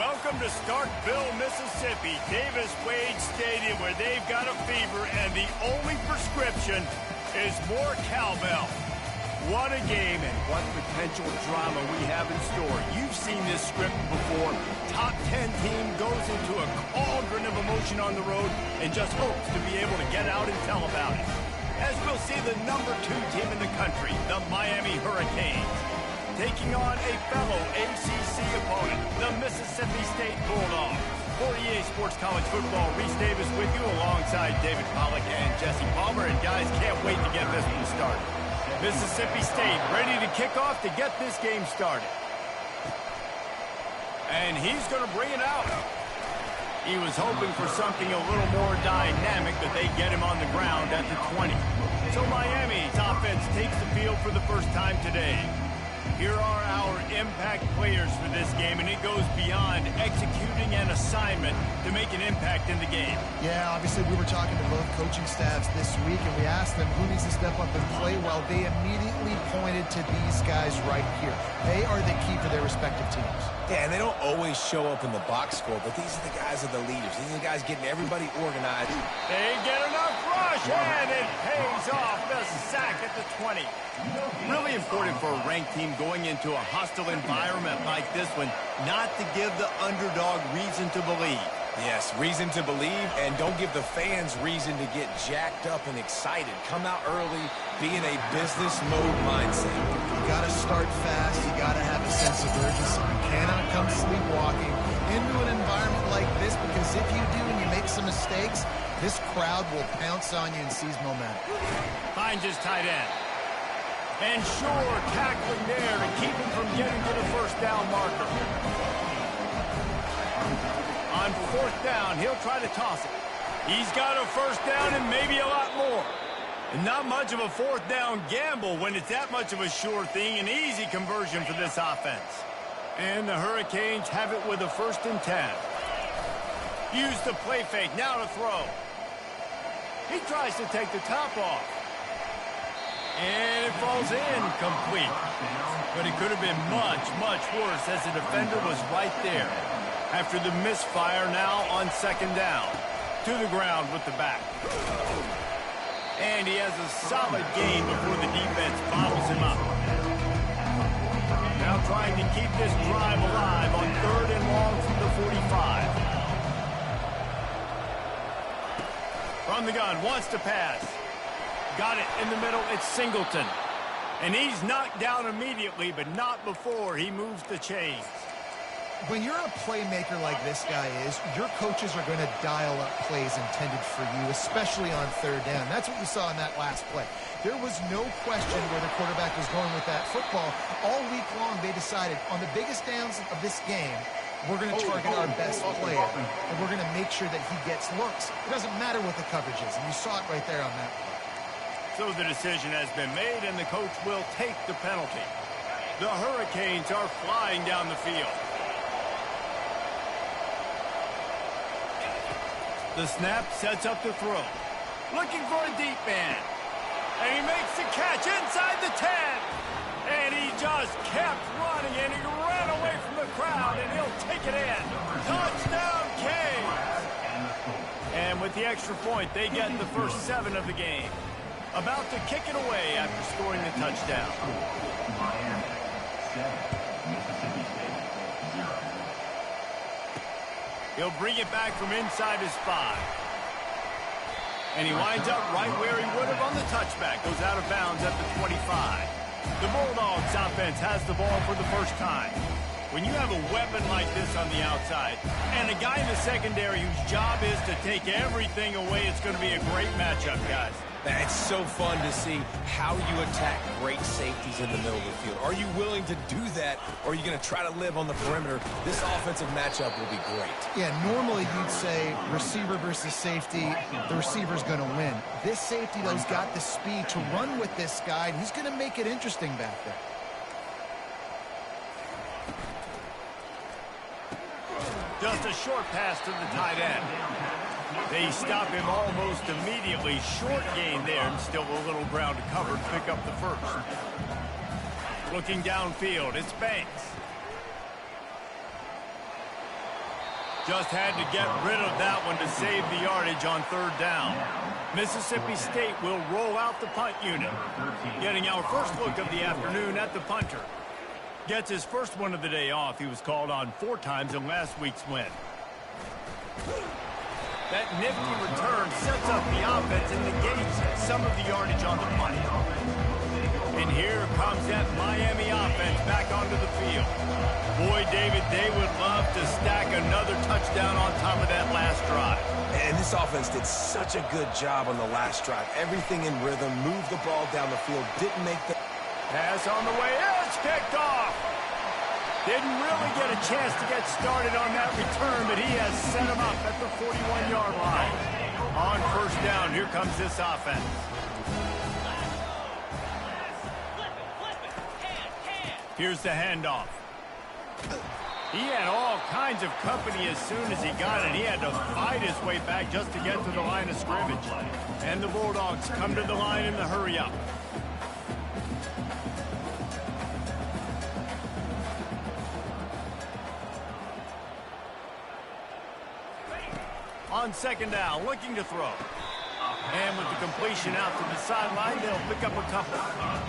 welcome to Starkville, Mississippi, Davis-Wade Stadium, where they've got a fever, and the only prescription is more cowbell. What a game and what potential drama we have in store. You've seen this script before. Top 10 team goes into a cauldron of emotion on the road and just hopes to be able to get out and tell about it. As we'll see the number 2 team in the country, the Miami Hurricanes, taking on a fellow ACC opponent, the Mississippi State Bulldogs. For EA Sports College Football, Reese Davis with you alongside David Pollack and Jesse Palmer. And guys, can't wait to get this one started. Mississippi State ready to kick off to get this game started. And he's going to bring it out. He was hoping for something a little more dynamic, but they get him on the ground at the 20. So Miami's offense takes the field for the first time today. Here are our impact players for this game, and it goes beyond executing an assignment to make an impact in the game. Yeah, obviously we were talking to both coaching staffs this week, and we asked them who needs to step up and play well. They immediately pointed to these guys right here. They are the key for their respective teams. Yeah, and they don't always show up in the box score, but these are the guys that are the leaders. These are the guys getting everybody organized. They get enough rush, and it pays off. The sack at the 20. Really important for a ranked team going into a hostile environment like this one, not to give the underdog reason to believe. Yes, reason to believe, and don't give the fans reason to get jacked up and excited. Come out early, be in a business mode mindset. You got to start fast. You got to have a sense of urgency. You cannot come sleepwalking into an environment like this, because if you do and you make some mistakes, this crowd will pounce on you and seize momentum. Finds his tight end. And sure, tackling there to keep him from getting to the first down marker. On 4th down, he'll try to toss it. He's got a first down and maybe a lot more. And not much of a 4th down gamble when it's that much of a sure thing. An easy conversion for this offense. And the Hurricanes have it with a 1st and 10. Use the play fake, now to throw. He tries to take the top off. And it falls in complete. But it could have been much, much worse as the defender was right there. After the misfire, now on 2nd down. To the ground with the back. And he has a solid gain before the defense bottles him up. Now trying to keep this drive alive on 3rd and long from the 45. From the gun, wants to pass. Got it in the middle, it's Singleton. And he's knocked down immediately, but not before he moves the chains. When you're a playmaker like this guy is, your coaches are going to dial up plays intended for you, especially on 3rd down. That's what you saw in that last play. There was no question where the quarterback was going with that football. All week long, they decided on the biggest downs of this game, we're going to target our best player, and we're going to make sure that he gets looks. It doesn't matter what the coverage is, and you saw it right there on that play. So the decision has been made, and the coach will take the penalty. The Hurricanes are flying down the field. The snap sets up the throw. Looking for a deep man. And he makes the catch inside the 10. And he just kept running, and he ran away from the crowd, and he'll take it in. Touchdown, Canes! And with the extra point, they get the first 7 of the game. About to kick it away after scoring the touchdown. He'll bring it back from inside his 5. And he winds up right where he would have on the touchback. Goes out of bounds at the 25. The Bulldogs offense has the ball for the first time. When you have a weapon like this on the outside, and a guy in the secondary whose job is to take everything away, it's going to be a great matchup, guys. It's so fun to see how you attack great safeties in the middle of the field. Are you willing to do that, or are you going to try to live on the perimeter? This offensive matchup will be great. Yeah, normally you'd say receiver versus safety, the receiver's going to win. This safety, though, has got the speed to run with this guy, and he's going to make it interesting back there. Just a short pass to the tight end. They stop him almost immediately. Short gain there, and still a little ground to cover to pick up the first. Looking downfield, it's Banks. Just had to get rid of that one to save the yardage on third down. Mississippi State will roll out the punt unit. Getting our first look of the afternoon at the punter. Gets his first one of the day off. He was called on 4 times in last week's win. That nifty return sets up the offense and negates some of the yardage on the punt. And here comes that Miami offense back onto the field. Boy, David, they would love to stack another touchdown on top of that last drive. And this offense did such a good job on the last drive. Everything in rhythm, moved the ball down the field, didn't make the... Pass on the way, it's kicked off. Didn't really get a chance to get started on that return, but he has set him up at the 41-yard line. On first down, here comes this offense. Here's the handoff. He had all kinds of company as soon as he got it. He had to fight his way back just to get to the line of scrimmage. And the Bulldogs come to the line in the hurry-up. On second down, looking to throw. And with the completion out to the sideline, they'll pick up a couple.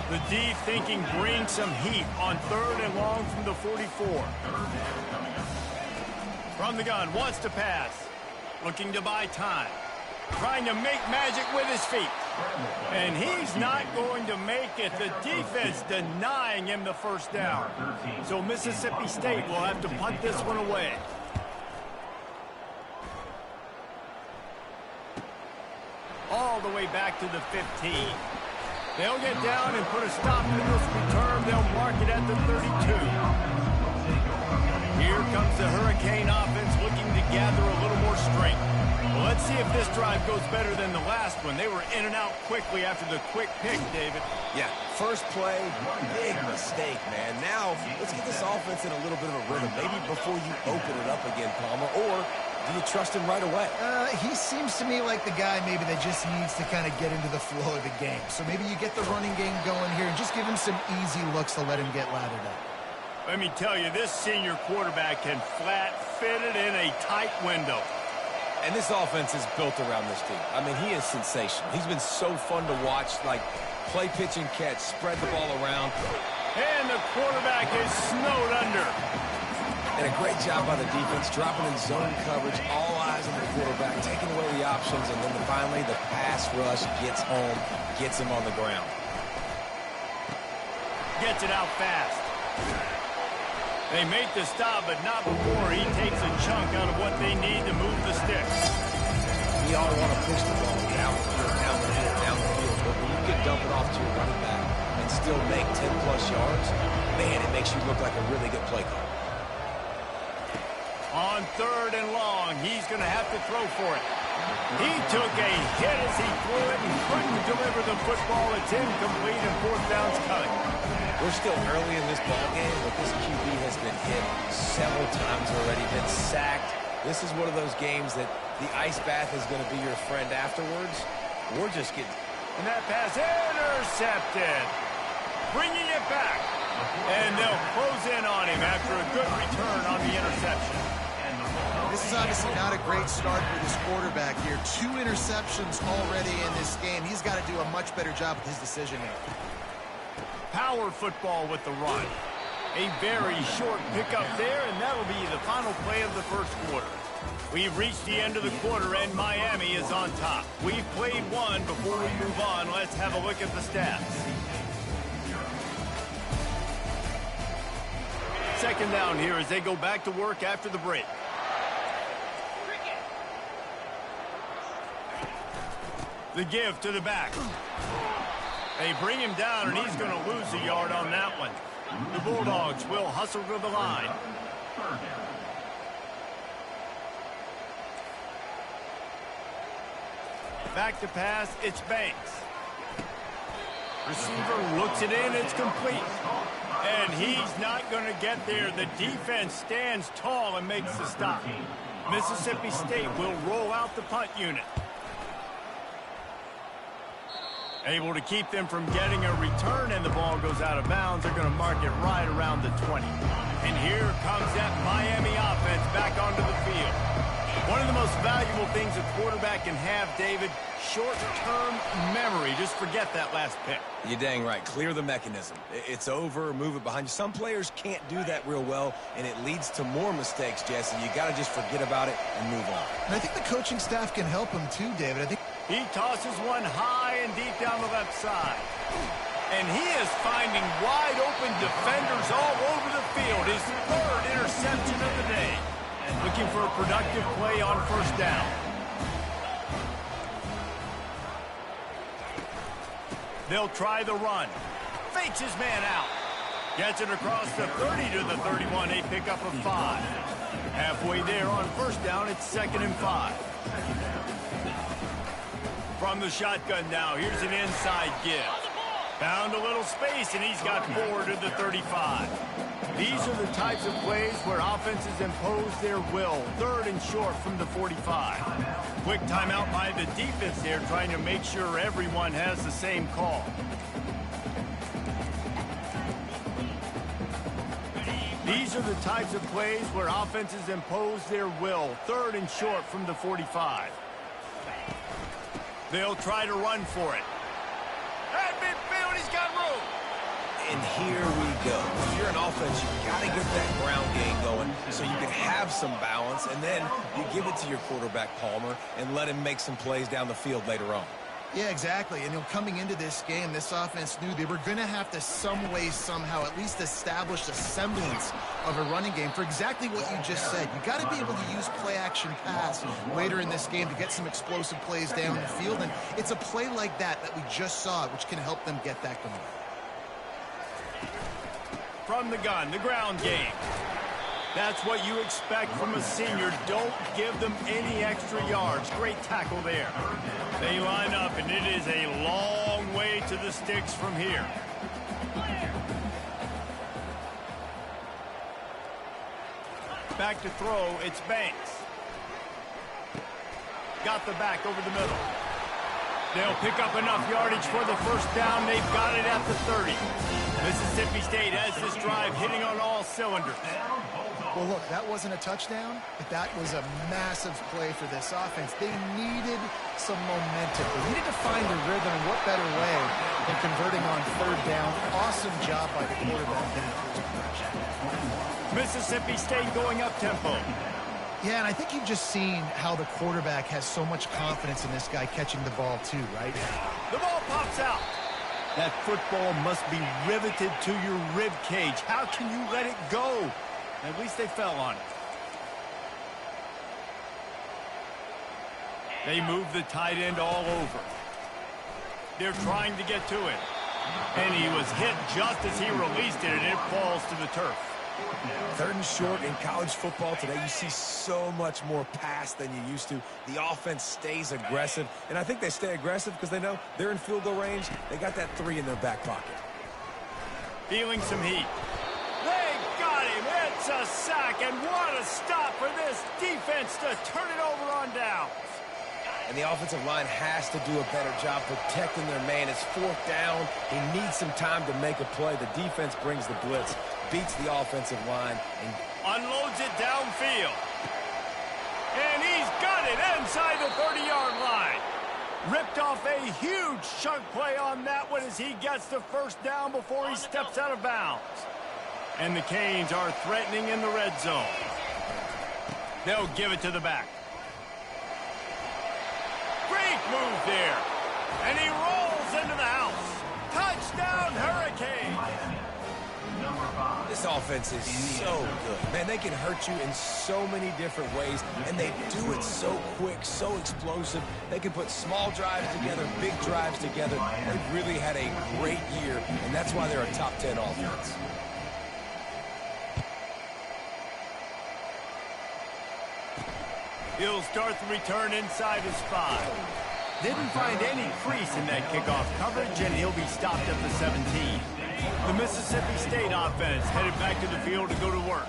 The D thinking bring some heat on third and long from the 44. From the gun, wants to pass. Looking to buy time. Trying to make magic with his feet. And he's not going to make it. The defense denying him the first down. So Mississippi State will have to punt this one away. All the way back to the 15. They'll get down and put a stop to this return. They'll mark it at the 32. Here comes the Hurricane offense looking to gather a little more strength. Well, let's see if this drive goes better than the last one. They were in and out quickly after the quick pick, David. Yeah, first play, big mistake, man. Now, let's get this offense in a little bit of a rhythm. Maybe before you open it up again, Palmer, or do you trust him right away? He seems to me like the guy maybe that just needs to kind of get into the flow of the game. So maybe you get the running game going here and just give him some easy looks to let him get lathered up. Let me tell you, this senior quarterback can flat fit it in a tight window. And this offense is built around this team. I mean, he is sensational. He's been so fun to watch, like play, pitch, and catch, spread the ball around. And the quarterback is snowed under. And a great job by the defense, dropping in zone coverage, all eyes on the quarterback, taking away the options, and then finally the pass rush gets home, gets him on the ground. Gets it out fast. They make the stop, but not before he takes a chunk out of what they need to move the sticks. We all want to push the ball down the field, down the field, but when you can dump it off to your running back and still make 10-plus yards, man, it makes you look like a really good play call. On third and long, he's going to have to throw for it. He took a hit as he threw it and couldn't deliver the football. It's incomplete and fourth down's coming. We're still early in this ball game, but this QB has been hit several times already, been sacked. This is one of those games that the ice bath is going to be your friend afterwards. We're just getting... And that pass intercepted. Bringing it back. And they'll close in on him after a good return on the interception. This is obviously not a great start for this quarterback here. 2 interceptions already in this game. He's got to do a much better job with his decision-making. Power football with the run. A very short pickup there, and that'll be the final play of the first quarter. We've reached the end of the quarter, and Miami is on top. We've played one. Before we move on, let's have a look at the stats. Second down here as they go back to work after the break. The give to the back. They bring him down, and he's going to lose a yard on that one. The Bulldogs will hustle to the line. Back to pass, it's Banks. Receiver looks it in, it's complete. And he's not going to get there. The defense stands tall and makes the stop. Mississippi State will roll out the punt unit. Able to keep them from getting a return, and the ball goes out of bounds. They're going to mark it right around the 20. And here comes that Miami offense back onto the field. One of the most valuable things a quarterback can have, David, short-term memory. Just forget that last pick. You're dang right. Clear the mechanism. It's over, move it behind you. Some players can't do that real well, and it leads to more mistakes, Jesse. You got to just forget about it and move on. And I think the coaching staff can help him too, David. I think he tosses one high and deep down the left side. And he is finding wide-open defenders all over the field. His third interception of the day. Looking for a productive play on first down. They'll try the run. Fakes his man out. Gets it across the 30 to the 31. A pickup of 5. Halfway there on first down, it's 2nd and 5. From the shotgun now, here's an inside give. Found a little space, and he's got 4 to the 35. These are the types of plays where offenses impose their will. 3rd and short from the 45. Quick timeout by the defense there, trying to make sure everyone has the same call. These are the types of plays where offenses impose their will. 3rd and short from the 45. They'll try to run for it. At midfield, he's got room. And here we go. If you're an offense, you've got to get that ground game going so you can have some balance, and then you give it to your quarterback, Palmer, and let him make some plays down the field later on. Yeah, exactly. And coming into this game, this offense knew they were going to have to some way, somehow, at least establish a semblance of a running game for exactly what you just said. You got to be able to use play-action pass later in this game to get some explosive plays down the field. And it's a play like that we just saw, which can help them get that going. From the gun, the ground game. That's what you expect from a senior. Don't give them any extra yards. Great tackle there. They line up, and it is a long way to the sticks from here. Back to throw, it's Banks. Got the back over the middle. They'll pick up enough yardage for the first down. They've got it at the 30. Mississippi State has this drive hitting on all cylinders. Well, look, that wasn't a touchdown, but that was a massive play for this offense. They needed some momentum. They needed to find a rhythm, and what better way than converting on 3rd down. Awesome job by the quarterback getting through progression. Mississippi State going up-tempo. Yeah, and I think you've just seen how the quarterback has so much confidence in this guy catching the ball too, right? The ball pops out. That football must be riveted to your rib cage. How can you let it go? At least they fell on it. They move the tight end all over. They're trying to get to it. And he was hit just as he released it, and it falls to the turf. 3rd and short in college football today, you see so much more pass than you used to. The offense stays aggressive, and I think they stay aggressive because they know they're in field goal range. They got that 3 in their back pocket. Feeling some heat. They got him. It's a sack, and what a stop for this defense to turn it over on downs. And the offensive line has to do a better job protecting their man. It's 4th down. He needs some time to make a play. The defense brings the blitz, beats the offensive line, and unloads it downfield. And he's got it inside the 30-yard line. Ripped off a huge chunk play on that one as he gets the first down before he steps out of bounds. And the Canes are threatening in the red zone. They'll give it to the back. Great move there. And he rolls into the house. Touchdown, Hurricane. This offense is so good. Man, they can hurt you in so many different ways, and they do it so quick, so explosive. They can put small drives together, big drives together. They've really had a great year, and that's why they're a top 10 offense. He'll start the return inside his 5. Didn't find any crease in that kickoff coverage, and he'll be stopped at the 17. The Mississippi State offense headed back to the field to go to work.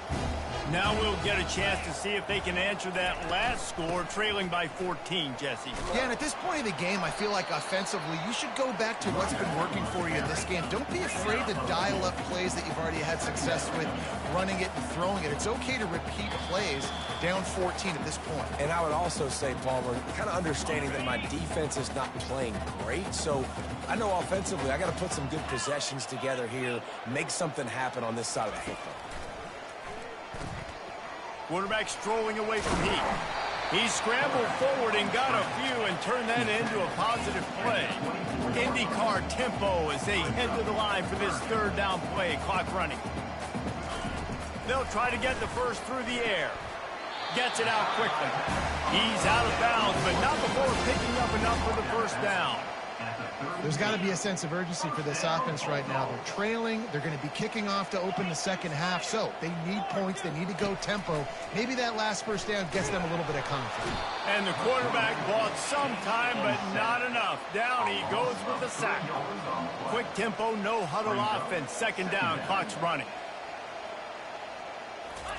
Now we'll get a chance to see if they can answer that last score, trailing by 14, Jesse. Yeah, and at this point in the game, I feel like offensively, you should go back to what's been working for you in this game. Don't be afraid to dial up plays that you've already had success with, running it and throwing it. It's okay to repeat plays down 14 at this point. And I would also say, Palmer, kind of understanding that my defense is not playing great, so I know offensively I got to put some good possessions together here, make something happen on this side of the football. Quarterback strolling away from heat. He scrambled forward and got a few and turned that into a positive play. IndyCar tempo as they head to the line for this third down play. Clock running. They'll try to get the first through the air. Gets it out quickly. He's out of bounds, but not before picking up enough for the first down. There's got to be a sense of urgency for this offense right now. They're trailing. They're going to be kicking off to open the second half. So they need points. They need to go tempo. Maybe that last first down gets them a little bit of confidence. And the quarterback bought some time, but not enough. Down he goes with the sack. Quick tempo, no huddle offense. Second down, clock's running.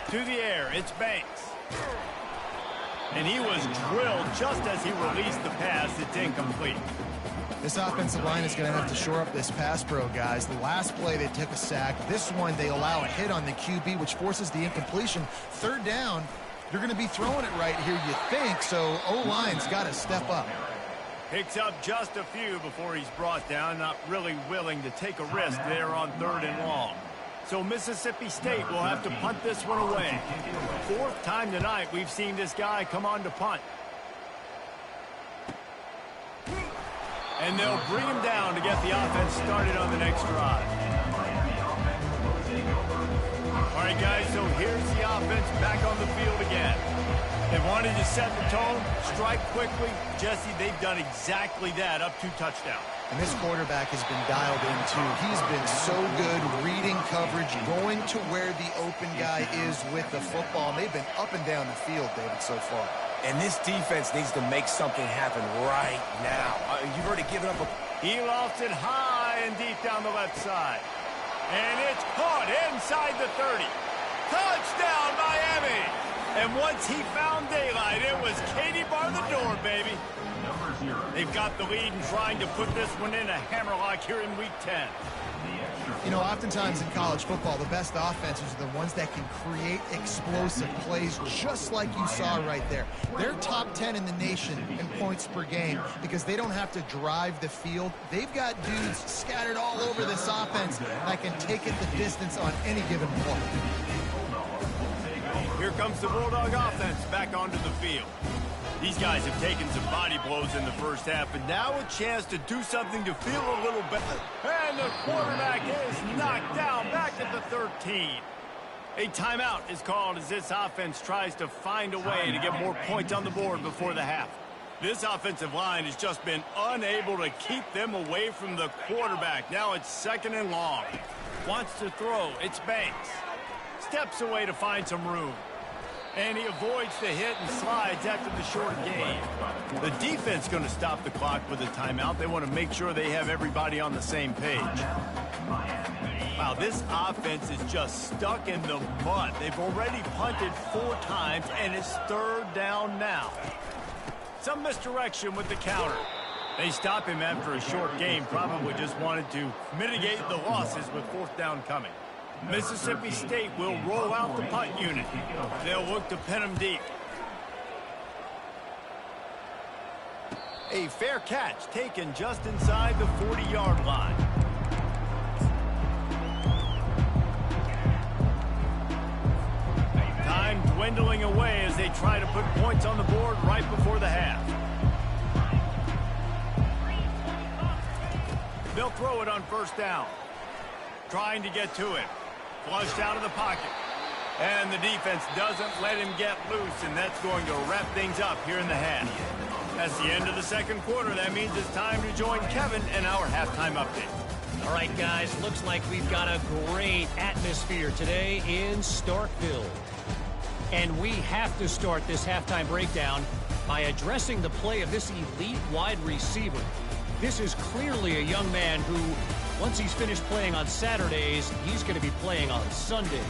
To the air, it's Banks. And he was drilled just as he released the pass. It's incomplete. This offensive line is going to have to shore up this pass pro, guys. The last play, they took a sack. This one, they allow a hit on the QB, which forces the incompletion. Third down, you're going to be throwing it right here, you think, so O-line's got to step up. Picks up just a few before he's brought down, not really willing to take a risk there on third and long. So Mississippi State will have to punt this one away. Fourth time tonight we've seen this guy come on to punt. And they'll bring him down to get the offense started on the next drive. All right, guys, so here's the offense back on the field again. They wanted to set the tone, strike quickly. Jesse, they've done exactly that, up 2 touchdowns. And this quarterback has been dialed in, too. He's been so good reading coverage, going to where the open guy is with the football. And they've been up and down the field, David, so far. And this defense needs to make something happen right now. You've already given up a... He lofts it high and deep down the left side. And it's caught inside the 30. Touchdown, Miami! And once he found daylight, it was Katie bar the door, baby. They've got the lead and trying to put this one in a hammerlock here in Week 10. You know, oftentimes in college football, the best offenses are the ones that can create explosive plays, just like you saw right there. They're top 10 in the nation in points per game because they don't have to drive the field. They've got dudes scattered all over this offense that can take it the distance on any given play. Here comes the Bulldog offense back onto the field. These guys have taken some body blows in the first half, but now a chance to do something to feel a little better. And the quarterback is knocked down back at the 13. A timeout is called as this offense tries to find a way to get more points on the board before the half. This offensive line has just been unable to keep them away from the quarterback. Now it's second and long. Wants to throw. It's Banks. Steps away to find some room. And he avoids the hit and slides after the short gain. The defense going to stop the clock with a timeout. They want to make sure they have everybody on the same page. Wow, this offense is just stuck in the mud. They've already punted 4 times, and it's third down now. Some misdirection with the counter. They stop him after a short game. Probably just wanted to mitigate the losses with fourth down coming. Mississippi State will roll out the punt unit. They'll look to pin them deep. A fair catch taken just inside the 40-yard line. Time dwindling away as they try to put points on the board right before the half. They'll throw it on first down. Trying to get to it. Flushed out of the pocket. And the defense doesn't let him get loose, and that's going to wrap things up here in the half. That's the end of the second quarter. That means it's time to join Kevin in our halftime update. All right, guys, looks like we've got a great atmosphere today in Starkville. And we have to start this halftime breakdown by addressing the play of this elite wide receiver. This is clearly a young man who, once he's finished playing on Saturdays, he's going to be playing on Sundays.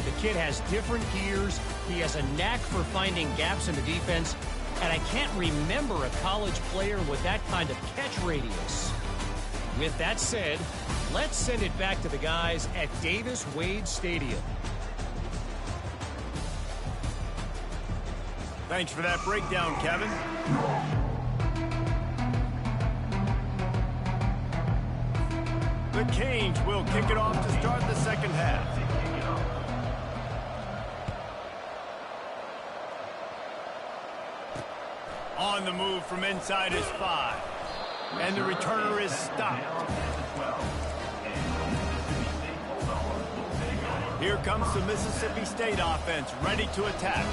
The kid has different gears. He has a knack for finding gaps in the defense. And I can't remember a college player with that kind of catch radius. With that said, let's send it back to the guys at Davis-Wade Stadium. Thanks for that breakdown, Kevin. The Canes will kick it off to start the second half. On the move from inside his 5. And the returner is stopped. Here comes the Mississippi State offense, ready to attack.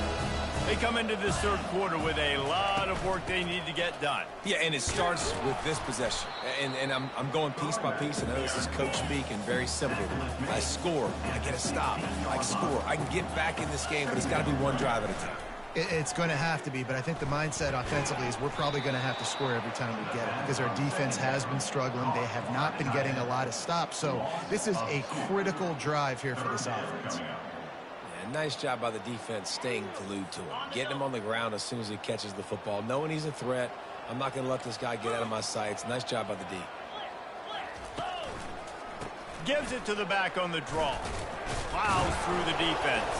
They come into this third quarter with a lot of work they need to get done. Yeah, and it starts with this possession. And I'm going piece by piece. I know this is coach speak and very simple. I score, I get a stop. I score, I can get back in this game, but it's got to be one drive at a time. It's going to have to be, but I think the mindset offensively is we're probably going to have to score every time we get it because our defense has been struggling. They have not been getting a lot of stops, so this is a critical drive here for this offense. Yeah, nice job by the defense staying glued to him, getting him on the ground as soon as he catches the football, knowing he's a threat. I'm not going to let this guy get out of my sights. Nice job by the D. Gives it to the back on the draw. Plows through the defense.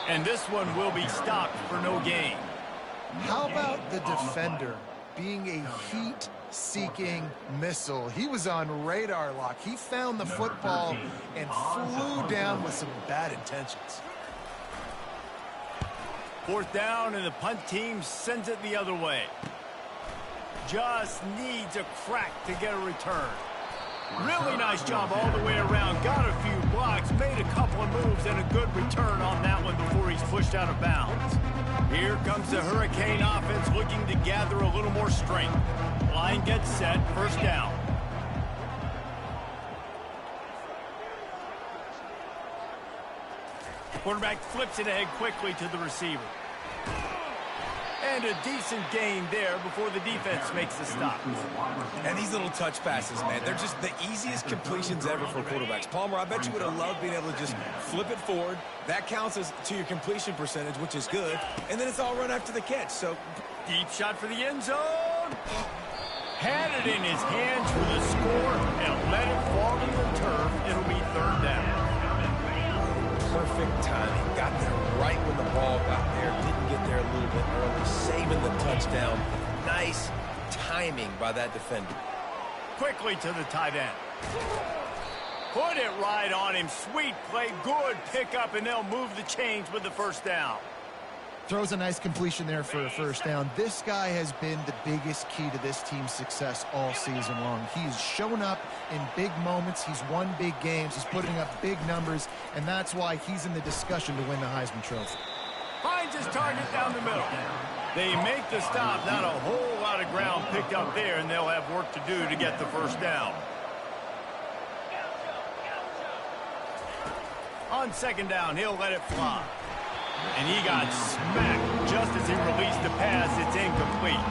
And this one will be stopped for no gain. How about the defender being a heat-seeking missile? He was on radar lock. He found the football and flew down with some bad intentions. Fourth down, and the punt team sends it the other way. Just needs a crack to get a return. Really nice job all the way around. Got a few blocks, made a couple of moves, and a good return on that one before he's pushed out of bounds. Here comes the Hurricane offense looking to gather a little more strength. Line gets set, first down. Quarterback flips it ahead quickly to the receiver. And a decent gain there before the defense makes the stop. And these little touch passes, man, they're just the easiest completions ever for quarterbacks. Palmer, I bet you would have loved being able to just flip it forward. That counts as to your completion percentage, which is good. And then it's all run after the catch. So deep shot for the end zone. Had it in his hands for the score and let it fall to the turf. It'll be third down. Perfect timing. Got there right when the ball got there. Didn't get there a little bit early. Saving the touchdown. Nice timing by that defender. Quickly to the tight end. Put it right on him. Sweet play. Good pickup, and they'll move the chains with the first down. Throws a nice completion there for a first down. This guy has been the biggest key to this team's success all season long. He's shown up in big moments. He's won big games. He's putting up big numbers, and that's why he's in the discussion to win the Heisman Trophy. Finds his target down the middle. They make the stop. Not a whole lot of ground picked up there, and they'll have work to do to get the first down. On second down, he'll let it fly. And he got smacked just as he released the pass. It's incomplete.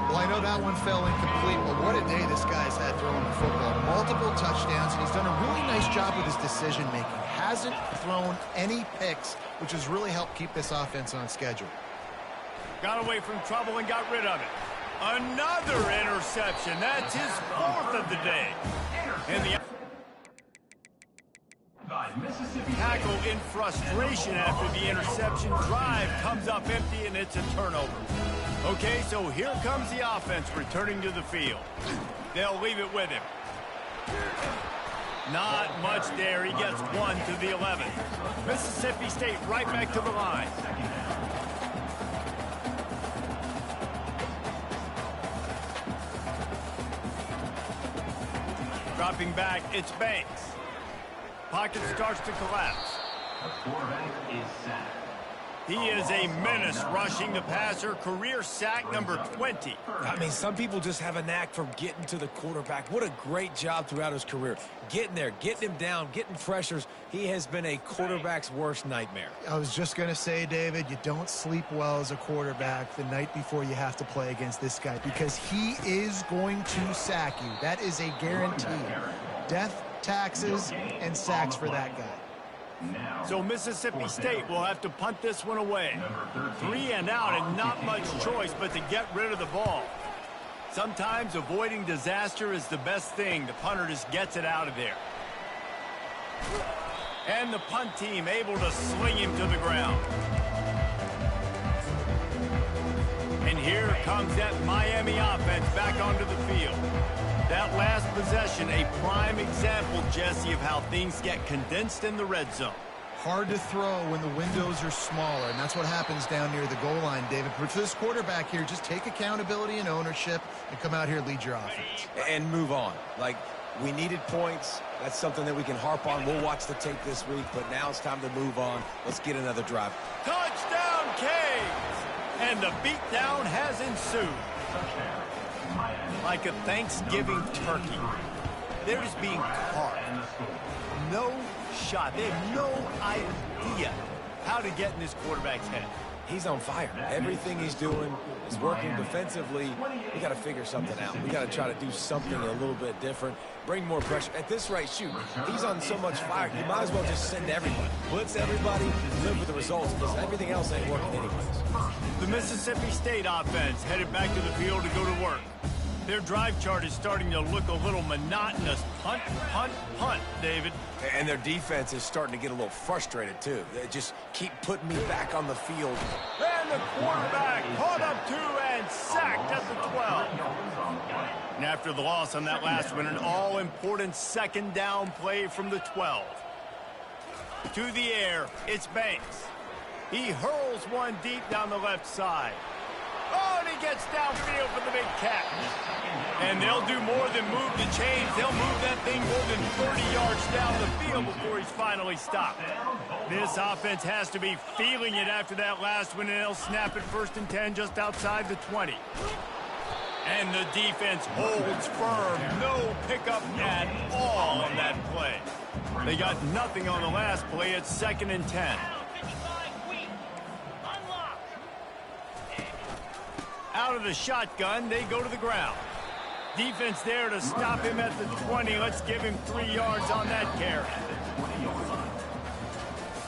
Well, I know that one fell incomplete, but what a day this guy's had throwing the football. Multiple touchdowns, and he's done a really nice job with his decision-making. Hasn't thrown any picks, which has really helped keep this offense on schedule. Got away from trouble and got rid of it. Another interception. That's his fourth of the day. And the tackle in frustration after the interception. Drive comes up empty, and it's a turnover. Okay, so here comes the offense returning to the field. They'll leave it with him. Not much there. He gets one to the 11. Mississippi State right back to the line. Dropping back, it's Banks. Pocket starts to collapse. The quarterback is sacked. He is a menace rushing the passer. Career sack number 20. I mean, some people just have a knack for getting to the quarterback. What a great job throughout his career. Getting there, getting him down, getting pressures. He has been a quarterback's worst nightmare. I was just going to say, David, you don't sleep well as a quarterback the night before you have to play against this guy because he is going to sack you. That is a guarantee. Death, taxes, and sacks for that guy. So Mississippi State will have to punt this one away. 3 and out and not much choice but to get rid of the ball. Sometimes avoiding disaster is the best thing. The punter just gets it out of there. And the punt team able to sling him to the ground. And here comes that Miami offense back onto the field. That last possession, a prime example, Jesse, of how things get condensed in the red zone. Hard to throw when the windows are smaller, and that's what happens down near the goal line, David. But for this quarterback here, just take accountability and ownership and come out here and lead your offense. And move on. Like, we needed points. That's something that we can harp on. We'll watch the tape this week, but now it's time to move on. Let's get another drive. Touchdown, Canes! And the beatdown has ensued. Like a Thanksgiving turkey. They're just being carved. No shot. They have no idea how to get in this quarterback's head. He's on fire. Everything he's doing is working defensively. We got to figure something out. We got to try to do something a little bit different. Bring more pressure. At this rate, shoot, he's on so much fire. You might as well just send everybody. Blitz everybody, live with the results, because everything else ain't working anyways. The Mississippi State offense headed back to the field to go to work. Their drive chart is starting to look a little monotonous. Punt, punt, punt, David. And their defense is starting to get a little frustrated, too. They just keep putting me back on the field. And the quarterback caught up to and sacked at the 12. And after the loss on that last one, an all-important second down play from the 12. To the air, it's Banks. He hurls one deep down the left side. Oh, and he gets downfield for the big catch. And they'll do more than move the chains. They'll move that thing more than 30 yards down the field before he's finally stopped. This offense has to be feeling it after that last one, and they'll snap it 1st and 10 just outside the 20. And the defense holds firm. No pickup at all on that play. They got nothing on the last play. It's 2nd and 10. Out of the shotgun, they go to the ground. Defense there to stop him at the 20. Let's give him 3 yards on that carry.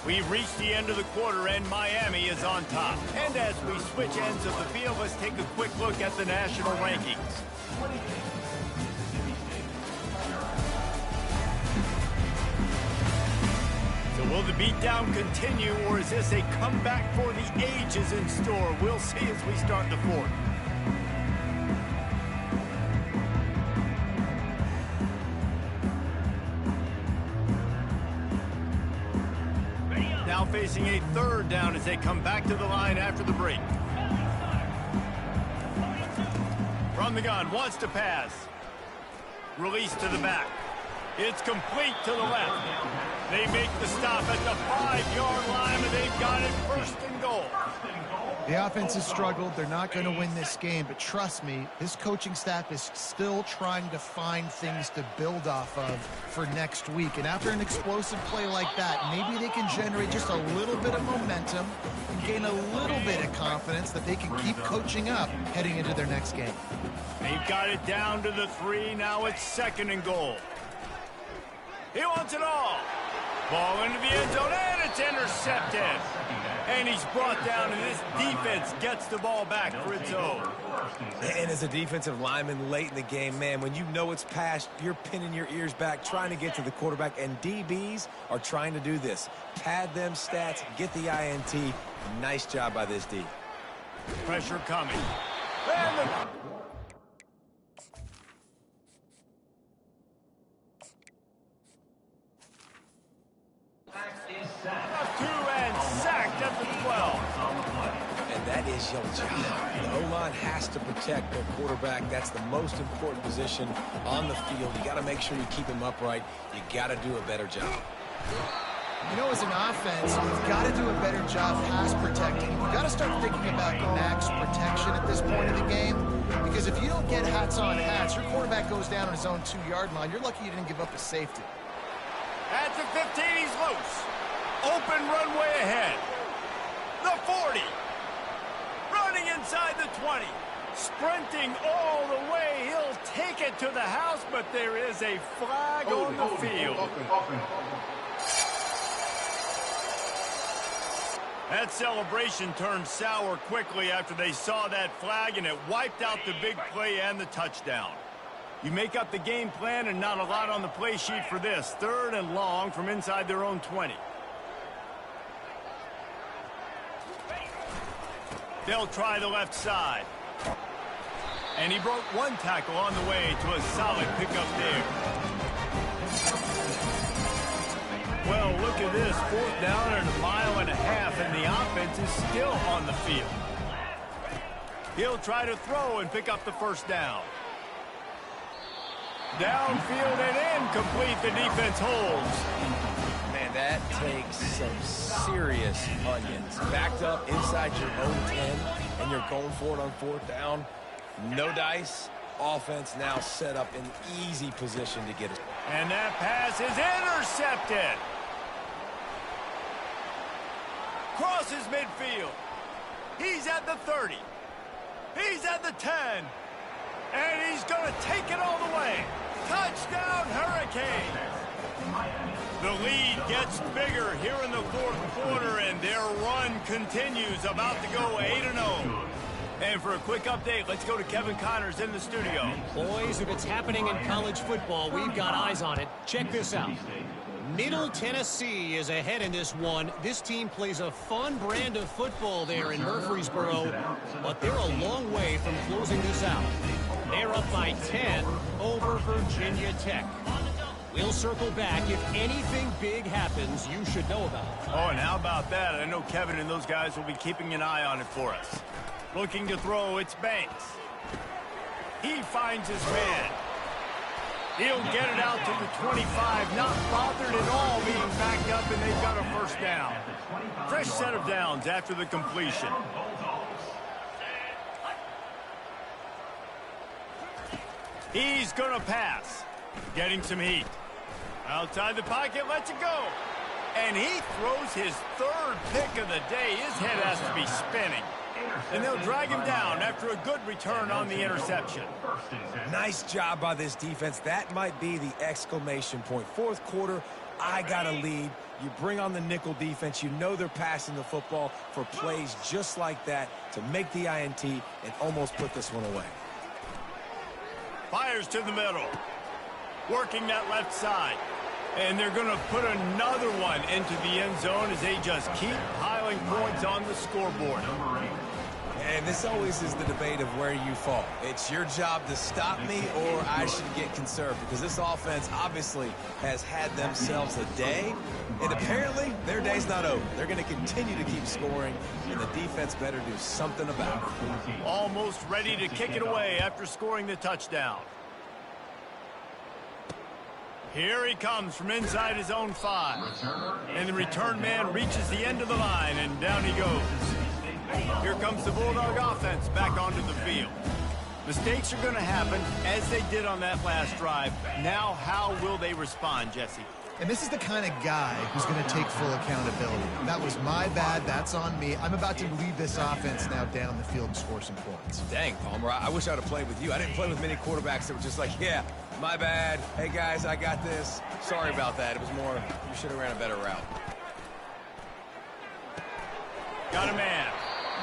We've reached the end of the quarter, and Miami is on top. And as we switch ends of the field, let's take a quick look at the national rankings. So will the beatdown continue, or is this a comeback for the ages in store? We'll see as we start the 4th. Now facing a 3rd down as they come back to the line after the break. From the gun, wants to pass. Release to the back. It's complete to the left. They make the stop at the 5-yard line, and they've got it 1st and goal. The offense has struggled. They're not going to win this game, but trust me, this coaching staff is still trying to find things to build off of for next week. And after an explosive play like that, maybe they can generate just a little bit of momentum and gain a little bit of confidence that they can keep coaching up heading into their next game. They've got it down to the 3. Now it's 2nd and goal. He wants it all. Ball into the end zone, and it's intercepted. And he's brought down, and this defense gets the ball back for its own. And as a defensive lineman late in the game, man, when you know it's past, you're pinning your ears back, trying to get to the quarterback, and DBs are trying to do this. Pad them stats, get the INT. Nice job by this D. Pressure coming. And the... sacked at the 12. And that is your job. The O-line has to protect their quarterback. That's the most important position on the field. You got to make sure you keep him upright. You got to do a better job. You know, as an offense, you've got to do a better job pass protecting. You've got to start thinking about max protection at this point of the game, because if you don't get hats on hats, your quarterback goes down on his own 2-yard line. You're lucky you didn't give up a safety. At the 15, he's loose. Open runway ahead. The 40. Running inside the 20. Sprinting all the way. He'll take it to the house, but there is a flag on the field. That celebration turned sour quickly after they saw that flag, and it wiped out the big play and the touchdown. You make up the game plan and not a lot on the play sheet for this. 3rd and long from inside their own 20. They'll try the left side. And he broke one tackle on the way to a solid pickup there. Well, look at this. 4th down and 1.5 miles, and the offense is still on the field. He'll try to throw and pick up the 1st down. Downfield and incomplete. The defense holds. Man, that takes some serious onions. Backed up inside your own 10, and you're going for it on 4th down. No dice. Offense now set up in easy position to get it. And that pass is intercepted. Crosses midfield. He's at the 30. He's at the 10. And he's going to take it all the way. Touchdown, Hurricane. The lead gets bigger here in the 4th quarter, and their run continues, about to go 8-0. And for a quick update, let's go to Kevin Connors in the studio. Boys, if it's happening in college football, we've got eyes on it. Check this out. Middle Tennessee is ahead in this one. This team plays a fun brand of football there in Murfreesboro, but they're a long way from closing this out. They're up by 10 over Virginia Tech. We'll circle back. If anything big happens, you should know about it. Oh, and how about that? I know Kevin and those guys will be keeping an eye on it for us. Looking to throw, it's Banks. He finds his man. He'll get it out to the 25, not bothered at all being backed up, and they've got a 1st down. Fresh set of downs after the completion. He's going to pass. Getting some heat. Outside the pocket, lets it go. And he throws his 3rd pick of the day. His head has to be spinning. And they'll drag him down after a good return on the interception. Nice job by this defense. That might be the exclamation point. 4th quarter, I got a lead. You bring on the nickel defense. You know they're passing the football for plays just like that to make the INT and almost put this one away. Fires to the middle. Working that left side. And they're going to put another one into the end zone as they just keep piling points on the scoreboard. And this always is the debate of where you fall. It's your job to stop me, or I should get conserved, because this offense obviously has had themselves a day, and apparently their day's not over. They're going to continue to keep scoring, and the defense better do something about it. Almost ready to kick it away after scoring the touchdown. Here he comes from inside his own 5. And the return man reaches the end of the line, and down he goes. Here comes the Bulldog offense back onto the field. Mistakes are going to happen, as they did on that last drive. Now, how will they respond, Jesse? And this is the kind of guy who's going to take full accountability. That was my bad. That's on me. I'm about to lead this offense now down the field and score some points. Dang, Palmer, I wish I would have played with you. I didn't play with many quarterbacks that were just like, yeah, my bad. Hey, guys, I got this. Sorry about that. It was more, you should have ran a better route. Got a man.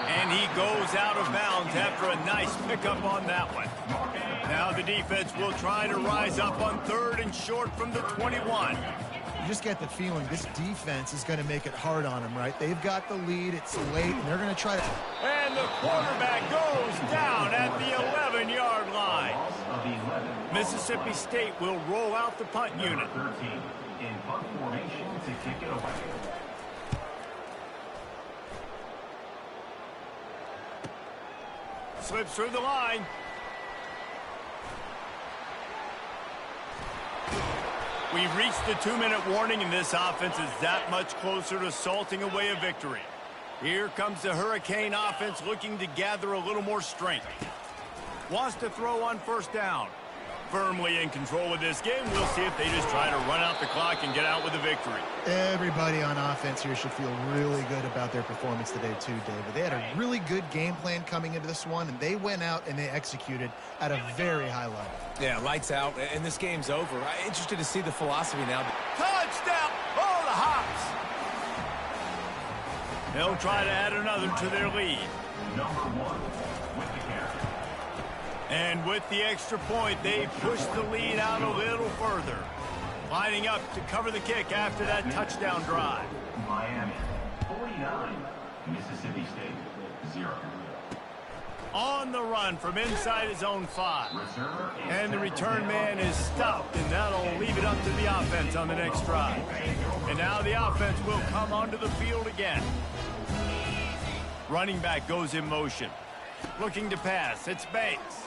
And he goes out of bounds after a nice pickup on that one. Now the defense will try to rise up on 3rd and short from the 21. You just get the feeling this defense is going to make it hard on them, right? They've got the lead. It's late, and they're going to try to... And the quarterback goes down at the 11-yard line. Mississippi State will roll out the punt unit. In punt formation to kick it away. Slips through the line. We've reached the 2-minute warning, and this offense is that much closer to salting away a victory. Here comes the Hurricane offense looking to gather a little more strength. Wants to throw on 1st down. Firmly in control of this game. We'll see if they just try to run out the clock and get out with a victory. Everybody on offense here should feel really good about their performance today too, David. They had a really good game plan coming into this one, and they went out and they executed at a very high level. Yeah, lights out, and this game's over. I'm interested to see the philosophy now. Touchdown! Oh, the hops! They'll try to add another to their lead. Number 1 with the carry. And with the extra point, they push the lead out a little further. Lining up to cover the kick after that touchdown drive. Miami 49, Mississippi State 0. On the run from inside his own 5. And the return man is stopped, and that'll leave it up to the offense on the next drive. And now the offense will come onto the field again. Running back goes in motion. Looking to pass. It's Banks.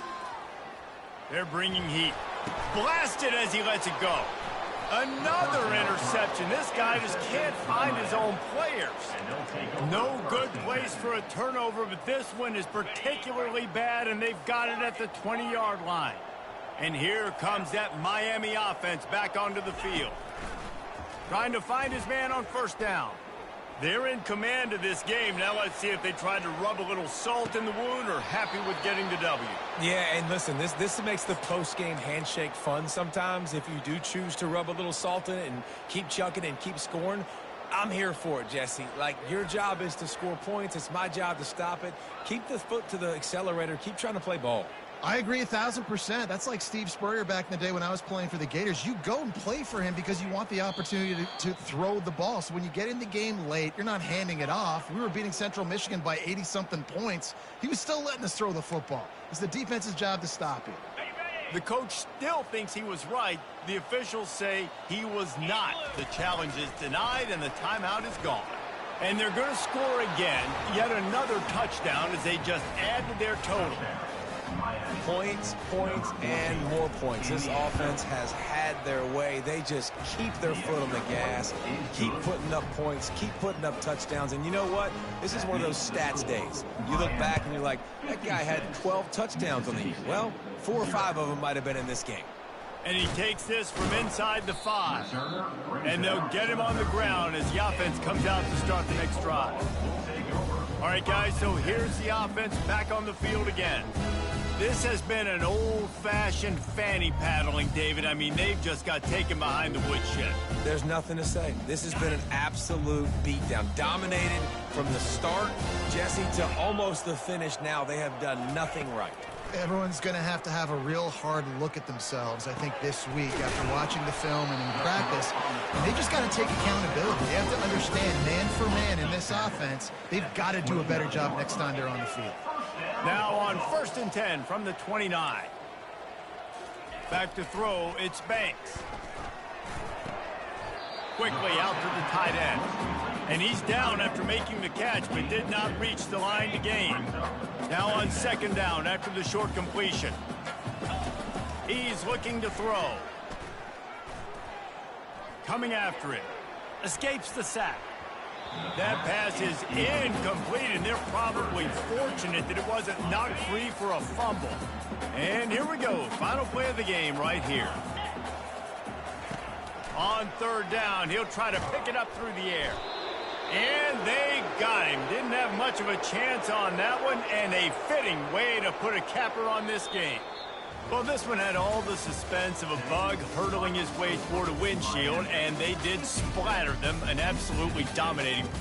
They're bringing heat. Blasted as he lets it go. Another interception. This guy just can't find his own players. No good place for a turnover, but this one is particularly bad, and they've got it at the 20-yard line. And here comes that Miami offense back onto the field. Trying to find his man on first down. They're in command of this game. Now let's see if they try to rub a little salt in the wound or happy with getting the W. Yeah, and listen, this makes the post-game handshake fun sometimes. If you do choose to rub a little salt in it and keep chucking and keep scoring, I'm here for it, Jesse. Like, your job is to score points. It's my job to stop it. Keep the foot to the accelerator. Keep trying to play ball. I agree 1,000%. That's like Steve Spurrier back in the day when I was playing for the Gators. You go and play for him because you want the opportunity to throw the ball. So when you get in the game late, you're not handing it off. We were beating Central Michigan by 80-something points. He was still letting us throw the football. It's the defense's job to stop it. The coach still thinks he was right. The officials say he was not. The challenge is denied, and the timeout is gone. And they're going to score again. Yet another touchdown as they just add to their total. Points, points, and more points. This offense has had their way. They just keep their foot on the gas, keep putting up points, keep putting up touchdowns. And you know what? This is one of those stats days. You look back and you're like, that guy had 12 touchdowns on the year. Well, 4 or 5 of them might have been in this game. And he takes this from inside the 5. And they'll get him on the ground as the offense comes out to start the next drive. All right, guys, so here's the offense back on the field again. This has been an old-fashioned fanny paddling, David. I mean, they've just got taken behind the woodshed. There's nothing to say. This has been an absolute beatdown. Dominated from the start, Jesse, to almost the finish now. They have done nothing right. Everyone's going to have a real hard look at themselves, I think, this week after watching the film and in practice. And they just got to take accountability. They have to understand, man for man in this offense, they've got to do a better job next time they're on the field. Now on 1st and 10 from the 29. Back to throw, it's Banks. Quickly out to the tight end. And he's down after making the catch, but did not reach the line to gain. Now on 2nd down after the short completion. He's looking to throw. Coming after it. Escapes the sack. That pass is incomplete, and they're probably fortunate that it wasn't knocked free for a fumble. And here we go. Final play of the game right here. On 3rd down, he'll try to pick it up through the air. And they got him. Didn't have much of a chance on that one, and a fitting way to put a capper on this game. Well, this one had all the suspense of a bug hurtling his way toward a windshield, and they did splatter them, an absolutely dominating performance.